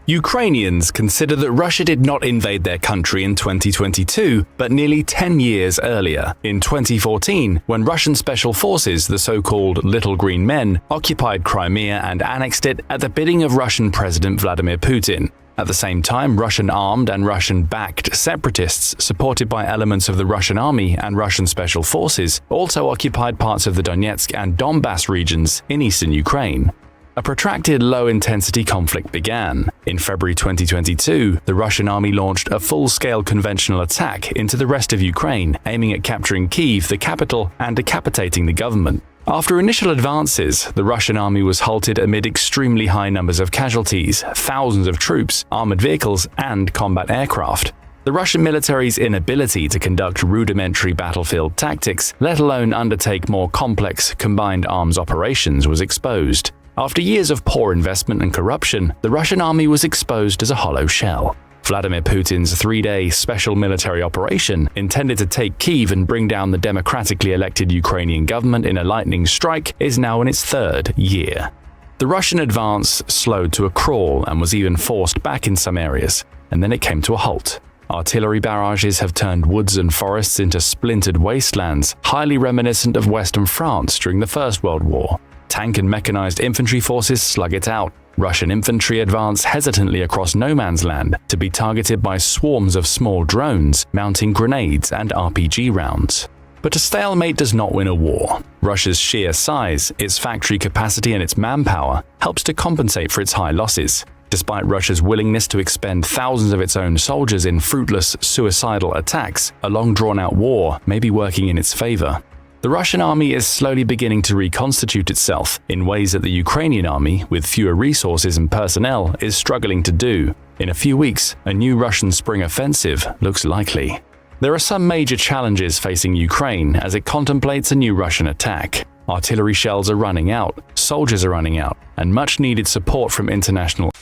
Ukrainians consider that Russia did not invade their country in 2022, but nearly 10 years earlier, in 2014, when Russian special forces, the so-called Little Green Men, occupied Crimea and annexed it at the bidding of Russian President Vladimir Putin. At the same time, Russian-armed and Russian-backed separatists, supported by elements of the Russian army and Russian special forces, also occupied parts of the Donetsk and Donbass regions in eastern Ukraine. A protracted low-intensity conflict began. In February 2022, the Russian army launched a full-scale conventional attack into the rest of Ukraine, aiming at capturing Kyiv, the capital, and decapitating the government. After initial advances, the Russian army was halted amid extremely high numbers of casualties, thousands of troops, armored vehicles, and combat aircraft. The Russian military's inability to conduct rudimentary battlefield tactics, let alone undertake more complex combined arms operations, was exposed. After years of poor investment and corruption, the Russian army was exposed as a hollow shell. Vladimir Putin's three-day special military operation, intended to take Kyiv and bring down the democratically elected Ukrainian government in a lightning strike, is now in its third year. The Russian advance slowed to a crawl and was even forced back in some areas, and then it came to a halt. Artillery barrages have turned woods and forests into splintered wastelands, highly reminiscent of Western France during the First World War. Tank and mechanized infantry forces slug it out. Russian infantry advance hesitantly across no man's land to be targeted by swarms of small drones mounting grenades and RPG rounds. But a stalemate does not win a war. Russia's sheer size, its factory capacity and its manpower helps to compensate for its high losses. Despite Russia's willingness to expend thousands of its own soldiers in fruitless, suicidal attacks, a long drawn-out war may be working in its favor. The Russian army is slowly beginning to reconstitute itself in ways that the Ukrainian army, with fewer resources and personnel, is struggling to do. In a few weeks, a new Russian spring offensive looks likely. There are some major challenges facing Ukraine as it contemplates a new Russian attack. Artillery shells are running out, soldiers are running out, and much needed support from international.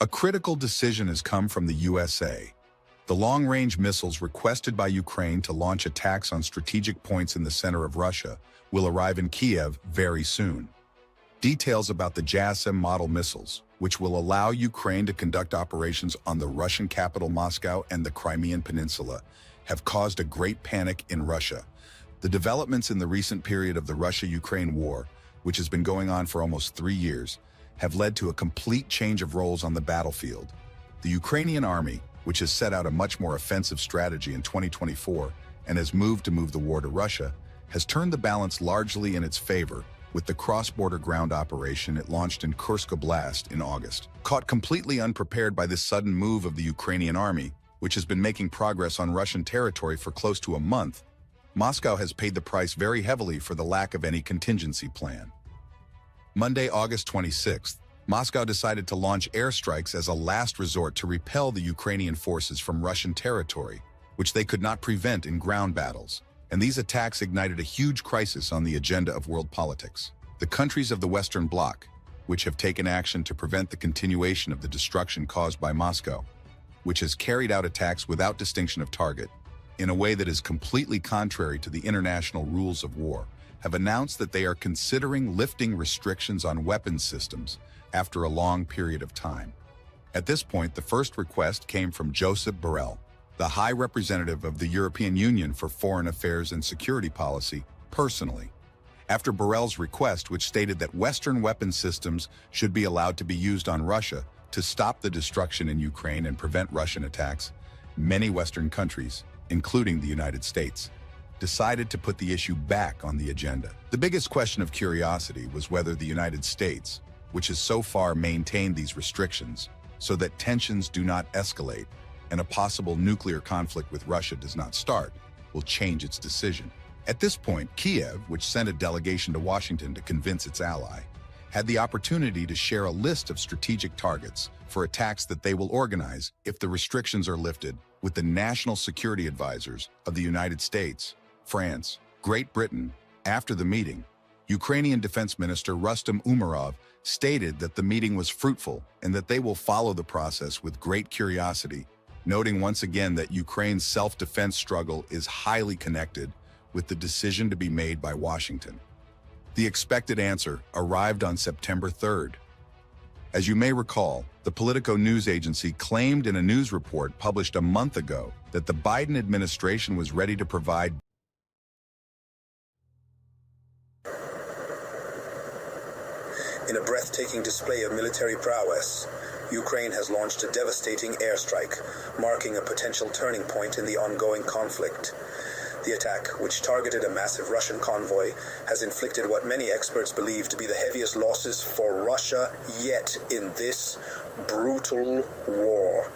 A critical decision has come from the USA. The long-range missiles requested by Ukraine to launch attacks on strategic points in the center of Russia will arrive in Kiev very soon. Details about the JASM model missiles, which will allow Ukraine to conduct operations on the Russian capital Moscow and the Crimean Peninsula, have caused a great panic in Russia. The developments in the recent period of the Russia-Ukraine war, which has been going on for almost 3 years, have led to a complete change of roles on the battlefield. The Ukrainian army, which has set out a much more offensive strategy in 2024 and has moved the war to Russia, has turned the balance largely in its favor with the cross-border ground operation it launched in Kursk Oblast in August. Caught completely unprepared by this sudden move of the Ukrainian army, which has been making progress on Russian territory for close to a month, Moscow has paid the price very heavily for the lack of any contingency plan. Monday, August 26th, Moscow decided to launch airstrikes as a last resort to repel the Ukrainian forces from Russian territory, which they could not prevent in ground battles. And these attacks ignited a huge crisis on the agenda of world politics. The countries of the Western Bloc, which have taken action to prevent the continuation of the destruction caused by Moscow, which has carried out attacks without distinction of target, in a way that is completely contrary to the international rules of war, have announced that they are considering lifting restrictions on weapons systems after a long period of time. At this point, the first request came from Josep Borrell, the High Representative of the European Union for Foreign Affairs and Security Policy, personally. After Borrell's request, which stated that Western weapons systems should be allowed to be used on Russia to stop the destruction in Ukraine and prevent Russian attacks, many Western countries, including the United States, decided to put the issue back on the agenda. The biggest question of curiosity was whether the United States, which has so far maintained these restrictions so that tensions do not escalate and a possible nuclear conflict with Russia does not start, will change its decision. At this point, Kiev, which sent a delegation to Washington to convince its ally, had the opportunity to share a list of strategic targets for attacks that they will organize if the restrictions are lifted with the national security advisors of the United States, France, Great Britain. After the meeting, Ukrainian Defense Minister Rustem Umerov stated that the meeting was fruitful and that they will follow the process with great curiosity, noting once again that Ukraine's self-defense struggle is highly connected with the decision to be made by Washington. The expected answer arrived on September 3rd. As you may recall, the Politico news agency claimed in a news report published a month ago that the Biden administration was ready to provide In a breathtaking display of military prowess, Ukraine has launched a devastating airstrike, marking a potential turning point in the ongoing conflict. The attack, which targeted a massive Russian convoy, has inflicted what many experts believe to be the heaviest losses for Russia yet in this brutal war.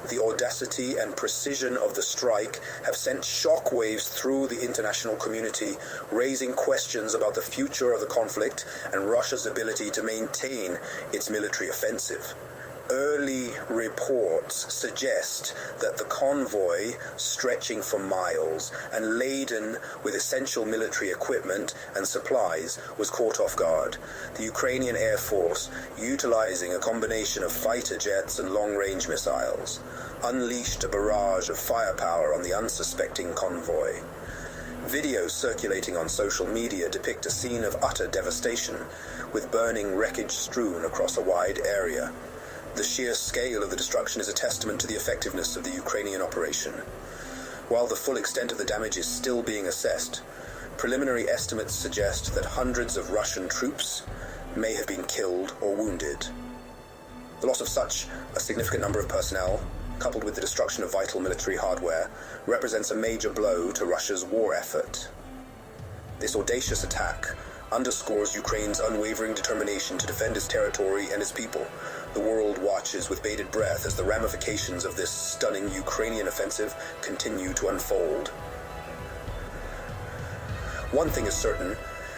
The audacity and precision of the strike have sent shockwaves through the international community, raising questions about the future of the conflict and Russia's ability to maintain its military offensive. Early reports suggest that the convoy, stretching for miles and laden with essential military equipment and supplies, was caught off guard. The Ukrainian Air Force, utilizing a combination of fighter jets and long-range missiles, unleashed a barrage of firepower on the unsuspecting convoy. Videos circulating on social media depict a scene of utter devastation, with burning wreckage strewn across a wide area. The sheer scale of the destruction is a testament to the effectiveness of the Ukrainian operation. While the full extent of the damage is still being assessed, preliminary estimates suggest that hundreds of Russian troops may have been killed or wounded. The loss of such a significant number of personnel, coupled with the destruction of vital military hardware, represents a major blow to Russia's war effort. This audacious attack underscores Ukraine's unwavering determination to defend its territory and its people. The world watches with bated breath as the ramifications of this stunning Ukrainian offensive continue to unfold. One thing is certain: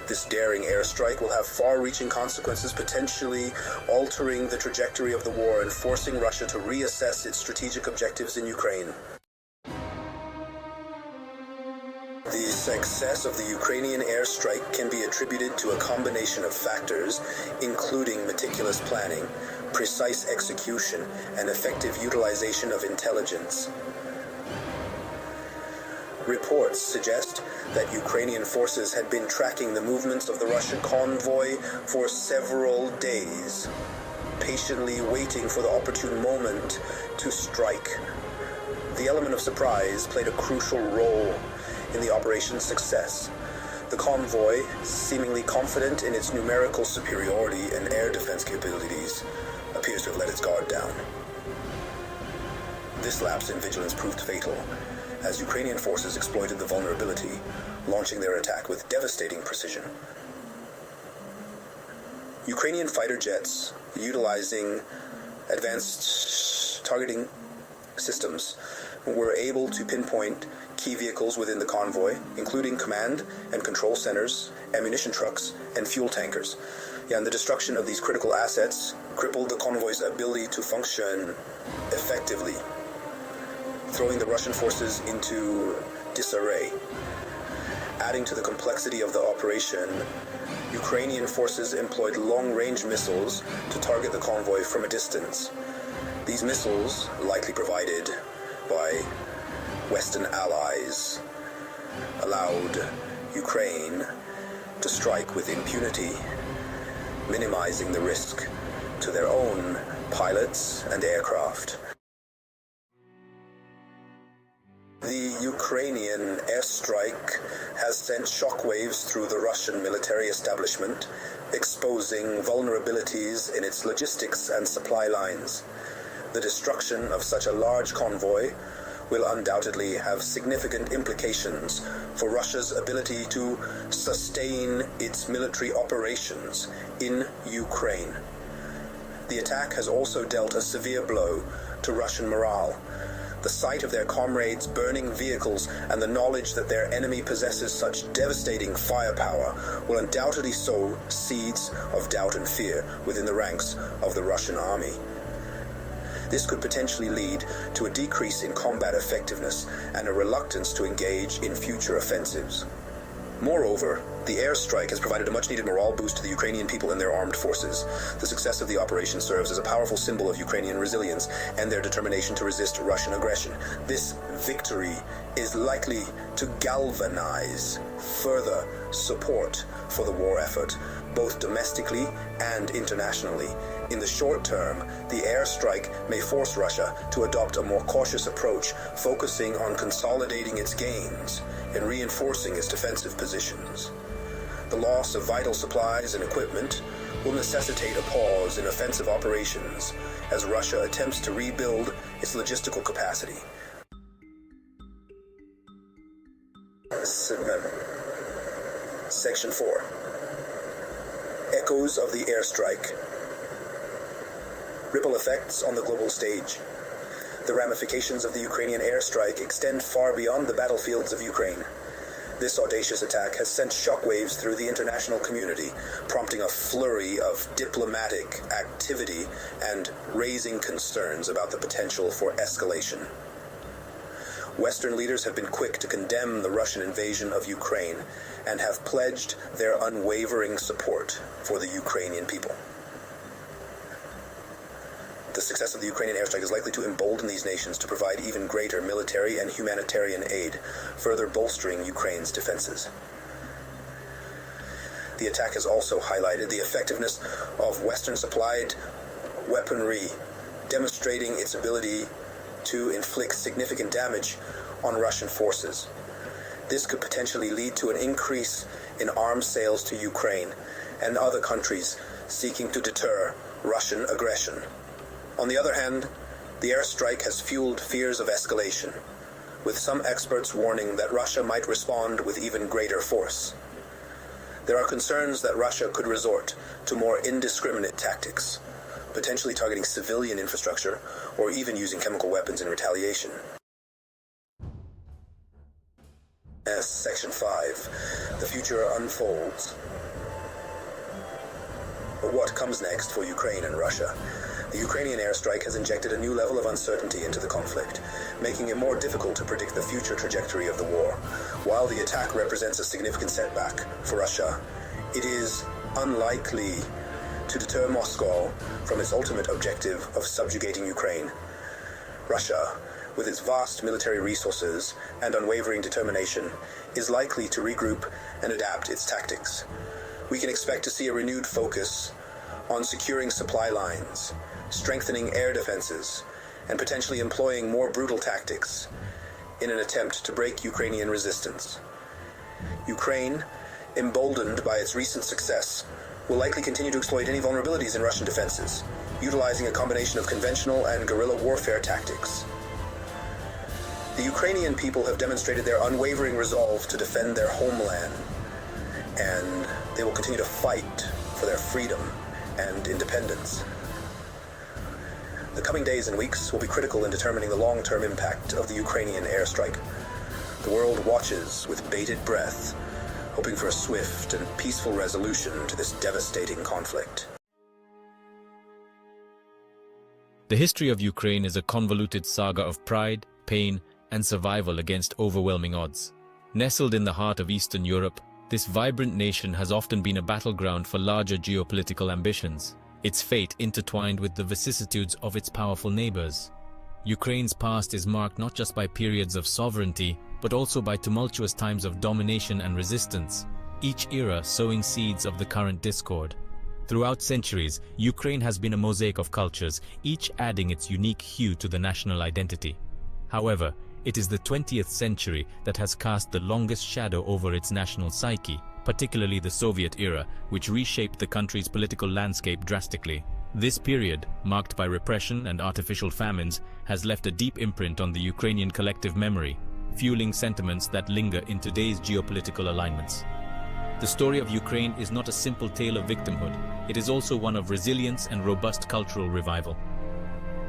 this daring airstrike will have far-reaching consequences, potentially altering the trajectory of the war and forcing Russia to reassess its strategic objectives in Ukraine. The success of the Ukrainian airstrike can be attributed to a combination of factors, including meticulous planning, precise execution, and effective utilization of intelligence. Reports suggest that Ukrainian forces had been tracking the movements of the Russian convoy for several days, patiently waiting for the opportune moment to strike. The element of surprise played a crucial role in the operation's success. The convoy, seemingly confident in its numerical superiority and air defense capabilities, appears to have let its guard down. This lapse in vigilance proved fatal, as Ukrainian forces exploited the vulnerability, launching their attack with devastating precision. Ukrainian fighter jets, utilizing advanced targeting systems, were able to pinpoint key vehicles within the convoy, including command and control centers, ammunition trucks, and fuel tankers. And the destruction of these critical assets crippled the convoy's ability to function effectively, throwing the Russian forces into disarray. Adding to the complexity of the operation, Ukrainian forces employed long-range missiles to target the convoy from a distance. These missiles, likely provided by Western allies, allowed Ukraine to strike with impunity, minimizing the risk to their own pilots and aircraft. The Ukrainian airstrike has sent shockwaves through the Russian military establishment, exposing vulnerabilities in its logistics and supply lines. The destruction of such a large convoy will undoubtedly have significant implications for Russia's ability to sustain its military operations in Ukraine. The attack has also dealt a severe blow to Russian morale. The sight of their comrades' burning vehicles and the knowledge that their enemy possesses such devastating firepower will undoubtedly sow seeds of doubt and fear within the ranks of the Russian army. This could potentially lead to a decrease in combat effectiveness and a reluctance to engage in future offensives. Moreover, the airstrike has provided a much-needed morale boost to the Ukrainian people and their armed forces. The success of the operation serves as a powerful symbol of Ukrainian resilience and their determination to resist Russian aggression. This victory is likely to galvanize further support for the war effort, both domestically and internationally. In the short term, the airstrike may force Russia to adopt a more cautious approach, focusing on consolidating its gains and reinforcing its defensive positions. The loss of vital supplies and equipment will necessitate a pause in offensive operations as Russia attempts to rebuild its logistical capacity. Section 4. Echoes of the airstrike. Ripple effects on the global stage. The ramifications of the Ukrainian airstrike extend far beyond the battlefields of Ukraine. This audacious attack has sent shockwaves through the international community, prompting a flurry of diplomatic activity and raising concerns about the potential for escalation. Western leaders have been quick to condemn the Russian invasion of Ukraine and have pledged their unwavering support for the Ukrainian people. The success of the Ukrainian airstrike is likely to embolden these nations to provide even greater military and humanitarian aid, further bolstering Ukraine's defenses. The attack has also highlighted the effectiveness of Western-supplied weaponry, demonstrating its ability to inflict significant damage on Russian forces. This could potentially lead to an increase in arms sales to Ukraine and other countries seeking to deter Russian aggression. On the other hand, the airstrike has fueled fears of escalation, with some experts warning that Russia might respond with even greater force. There are concerns that Russia could resort to more indiscriminate tactics, potentially targeting civilian infrastructure or even using chemical weapons in retaliation. As Section 5, the future unfolds. But what comes next for Ukraine and Russia? The Ukrainian airstrike has injected a new level of uncertainty into the conflict, making it more difficult to predict the future trajectory of the war. While the attack represents a significant setback for Russia, it is unlikely to deter Moscow from its ultimate objective of subjugating Ukraine. Russia, with its vast military resources and unwavering determination, is likely to regroup and adapt its tactics. We can expect to see a renewed focus on securing supply lines, strengthening air defenses, and potentially employing more brutal tactics in an attempt to break Ukrainian resistance. Ukraine, emboldened by its recent success, will likely continue to exploit any vulnerabilities in Russian defenses, utilizing a combination of conventional and guerrilla warfare tactics. The Ukrainian people have demonstrated their unwavering resolve to defend their homeland, and they will continue to fight for their freedom and independence. The coming days and weeks will be critical in determining the long-term impact of the Ukrainian airstrike. The world watches with bated breath, hoping for a swift and peaceful resolution to this devastating conflict. The history of Ukraine is a convoluted saga of pride, pain, and survival against overwhelming odds. Nestled in the heart of Eastern Europe, this vibrant nation has often been a battleground for larger geopolitical ambitions, its fate intertwined with the vicissitudes of its powerful neighbors. Ukraine's past is marked not just by periods of sovereignty, but also by tumultuous times of domination and resistance, each era sowing seeds of the current discord. Throughout centuries, Ukraine has been a mosaic of cultures, each adding its unique hue to the national identity. However, it is the 20th century that has cast the longest shadow over its national psyche, particularly the Soviet era, which reshaped the country's political landscape drastically. This period, marked by repression and artificial famines, has left a deep imprint on the Ukrainian collective memory, fueling sentiments that linger in today's geopolitical alignments. The story of Ukraine is not a simple tale of victimhood, it is also one of resilience and robust cultural revival.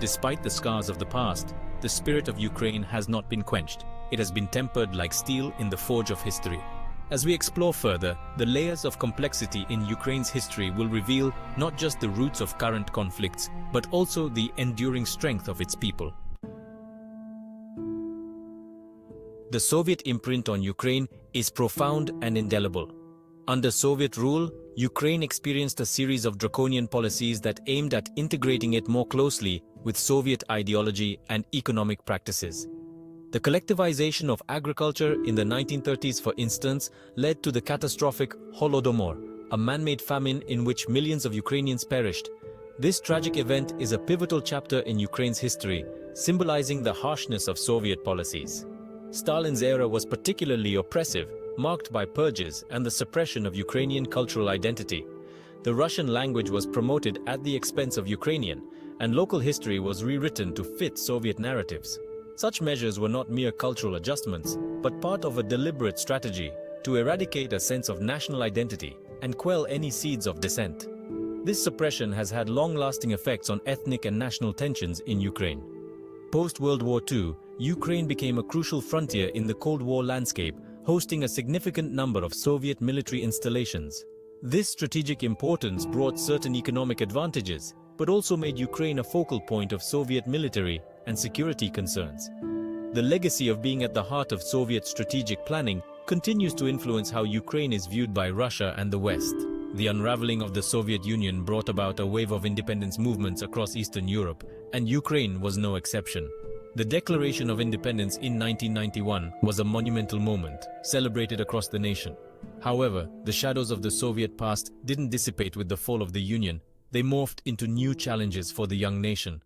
Despite the scars of the past, the spirit of Ukraine has not been quenched. It has been tempered like steel in the forge of history. As we explore further, the layers of complexity in Ukraine's history will reveal not just the roots of current conflicts, but also the enduring strength of its people. The Soviet imprint on Ukraine is profound and indelible. Under Soviet rule, Ukraine experienced a series of draconian policies that aimed at integrating it more closely with Soviet ideology and economic practices. The collectivization of agriculture in the 1930s, for instance, led to the catastrophic Holodomor, a man-made famine in which millions of Ukrainians perished. This tragic event is a pivotal chapter in Ukraine's history, symbolizing the harshness of Soviet policies. Stalin's era was particularly oppressive, marked by purges and the suppression of Ukrainian cultural identity. the Russian language was promoted at the expense of Ukrainian, and local history was rewritten to fit Soviet narratives. Such measures were not mere cultural adjustments, but part of a deliberate strategy to eradicate a sense of national identity and quell any seeds of dissent. This suppression has had long-lasting effects on ethnic and national tensions in Ukraine. Post-World War II, Ukraine became a crucial frontier in the Cold War landscape, hosting a significant number of Soviet military installations. This strategic importance brought certain economic advantages, but also made Ukraine a focal point of Soviet military and security concerns. The legacy of being at the heart of Soviet strategic planning continues to influence how Ukraine is viewed by Russia and the West. The unraveling of the Soviet Union brought about a wave of independence movements across Eastern Europe, and Ukraine was no exception. The Declaration of Independence in 1991 was a monumental moment, celebrated across the nation. However, the shadows of the Soviet past didn't dissipate with the fall of the Union. They morphed into new challenges for the young nation.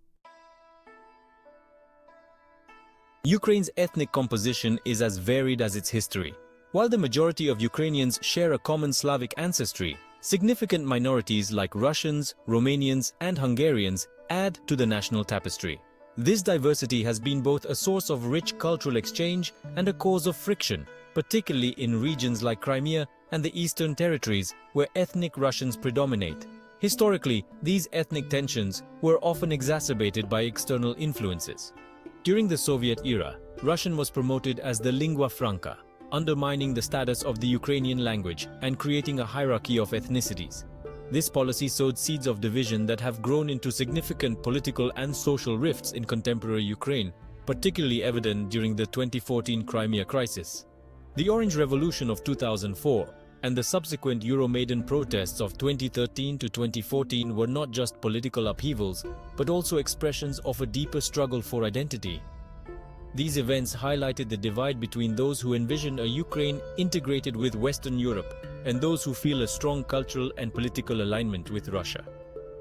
Ukraine's ethnic composition is as varied as its history. While the majority of Ukrainians share a common Slavic ancestry, significant minorities like Russians, Romanians, and Hungarians add to the national tapestry. This diversity has been both a source of rich cultural exchange and a cause of friction, particularly in regions like Crimea and the Eastern Territories, where ethnic Russians predominate. Historically, these ethnic tensions were often exacerbated by external influences. During the Soviet era, Russian was promoted as the lingua franca, undermining the status of the Ukrainian language and creating a hierarchy of ethnicities. This policy sowed seeds of division that have grown into significant political and social rifts in contemporary Ukraine, particularly evident during the 2014 Crimea crisis. The Orange Revolution of 2004 and the subsequent Euromaidan protests of 2013 to 2014 were not just political upheavals, but also expressions of a deeper struggle for identity. These events highlighted the divide between those who envision a Ukraine integrated with Western Europe and those who feel a strong cultural and political alignment with Russia.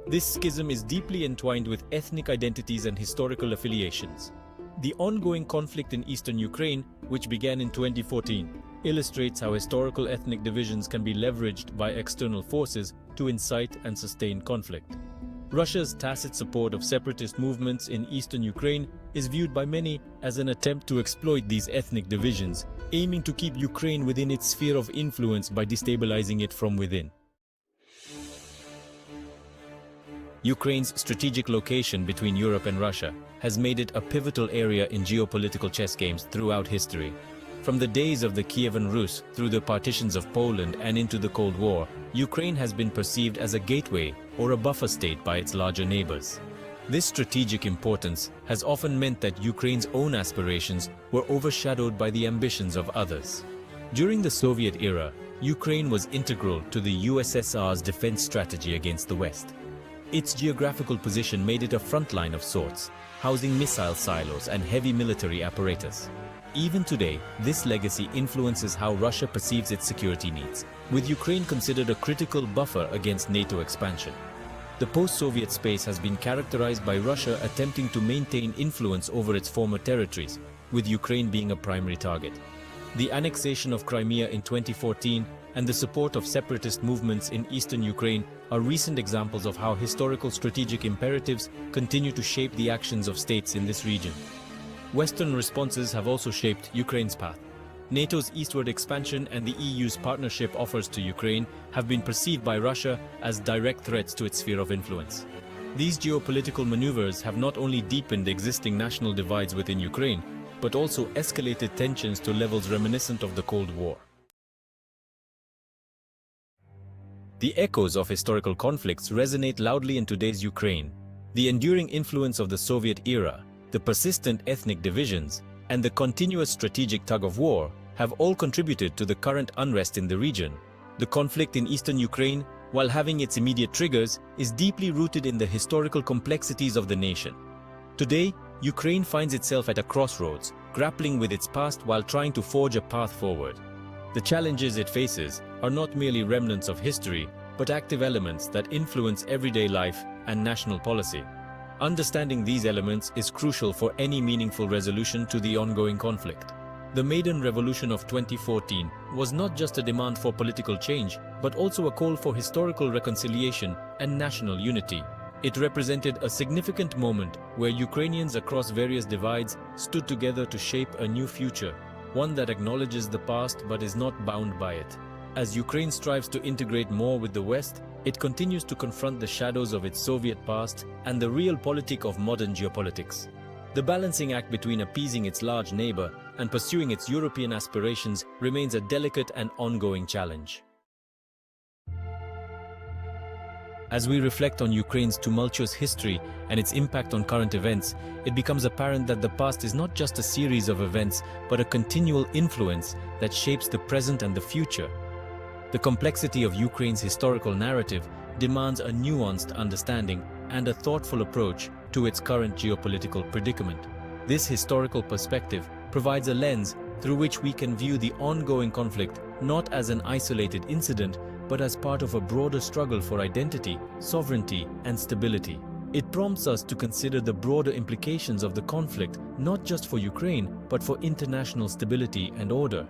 This schism is deeply entwined with ethnic identities and historical affiliations. The ongoing conflict in eastern Ukraine, which began in 2014, illustrates how historical ethnic divisions can be leveraged by external forces to incite and sustain conflict. Russia's tacit support of separatist movements in eastern Ukraine is viewed by many as an attempt to exploit these ethnic divisions, aiming to keep Ukraine within its sphere of influence by destabilizing it from within. Ukraine's strategic location between Europe and Russia has made it a pivotal area in geopolitical chess games throughout history. From the days of the Kievan Rus through the partitions of Poland and into the Cold War, Ukraine has been perceived as a gateway or a buffer state by its larger neighbors. This strategic importance has often meant that Ukraine's own aspirations were overshadowed by the ambitions of others. During the Soviet era, Ukraine was integral to the USSR's defense strategy against the West. Its geographical position made it a front line of sorts, housing missile silos and heavy military apparatus. Even today, this legacy influences how Russia perceives its security needs, with Ukraine considered a critical buffer against NATO expansion. The post-Soviet space has been characterized by Russia attempting to maintain influence over its former territories, with Ukraine being a primary target. The annexation of Crimea in 2014 and the support of separatist movements in eastern Ukraine are recent examples of how historical strategic imperatives continue to shape the actions of states in this region. Western responses have also shaped Ukraine's path. NATO's eastward expansion and the EU's partnership offers to Ukraine have been perceived by Russia as direct threats to its sphere of influence. These geopolitical maneuvers have not only deepened existing national divides within Ukraine, but also escalated tensions to levels reminiscent of the Cold War. The echoes of historical conflicts resonate loudly in today's Ukraine. The enduring influence of the Soviet era, the persistent ethnic divisions, and the continuous strategic tug-of-war have all contributed to the current unrest in the region. The conflict in eastern Ukraine, while having its immediate triggers, is deeply rooted in the historical complexities of the nation. Today, Ukraine finds itself at a crossroads, grappling with its past while trying to forge a path forward. The challenges it faces are not merely remnants of history, but active elements that influence everyday life and national policy. Understanding these elements is crucial for any meaningful resolution to the ongoing conflict. The Maidan Revolution of 2014 was not just a demand for political change, but also a call for historical reconciliation and national unity. It represented a significant moment where Ukrainians across various divides stood together to shape a new future, one that acknowledges the past but is not bound by it. As Ukraine strives to integrate more with the West, it continues to confront the shadows of its Soviet past and the realpolitik of modern geopolitics. The balancing act between appeasing its large neighbor and pursuing its European aspirations remains a delicate and ongoing challenge. As we reflect on Ukraine's tumultuous history and its impact on current events, it becomes apparent that the past is not just a series of events, but a continual influence that shapes the present and the future. The complexity of Ukraine's historical narrative demands a nuanced understanding and a thoughtful approach to its current geopolitical predicament. This historical perspective provides a lens through which we can view the ongoing conflict not as an isolated incident, but as part of a broader struggle for identity, sovereignty, and stability. It prompts us to consider the broader implications of the conflict, not just for Ukraine, but for international stability and order.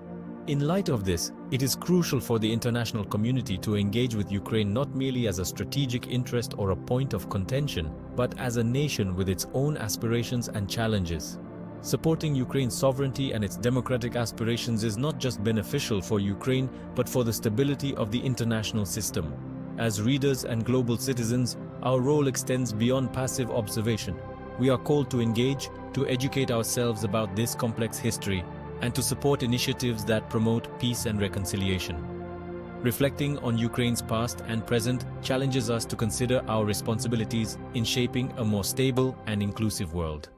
In light of this, it is crucial for the international community to engage with Ukraine not merely as a strategic interest or a point of contention, but as a nation with its own aspirations and challenges. Supporting Ukraine's sovereignty and its democratic aspirations is not just beneficial for Ukraine, but for the stability of the international system. As readers and global citizens, our role extends beyond passive observation. We are called to engage, to educate ourselves about this complex history, and to support initiatives that promote peace and reconciliation. Reflecting on Ukraine's past and present challenges us to consider our responsibilities in shaping a more stable and inclusive world.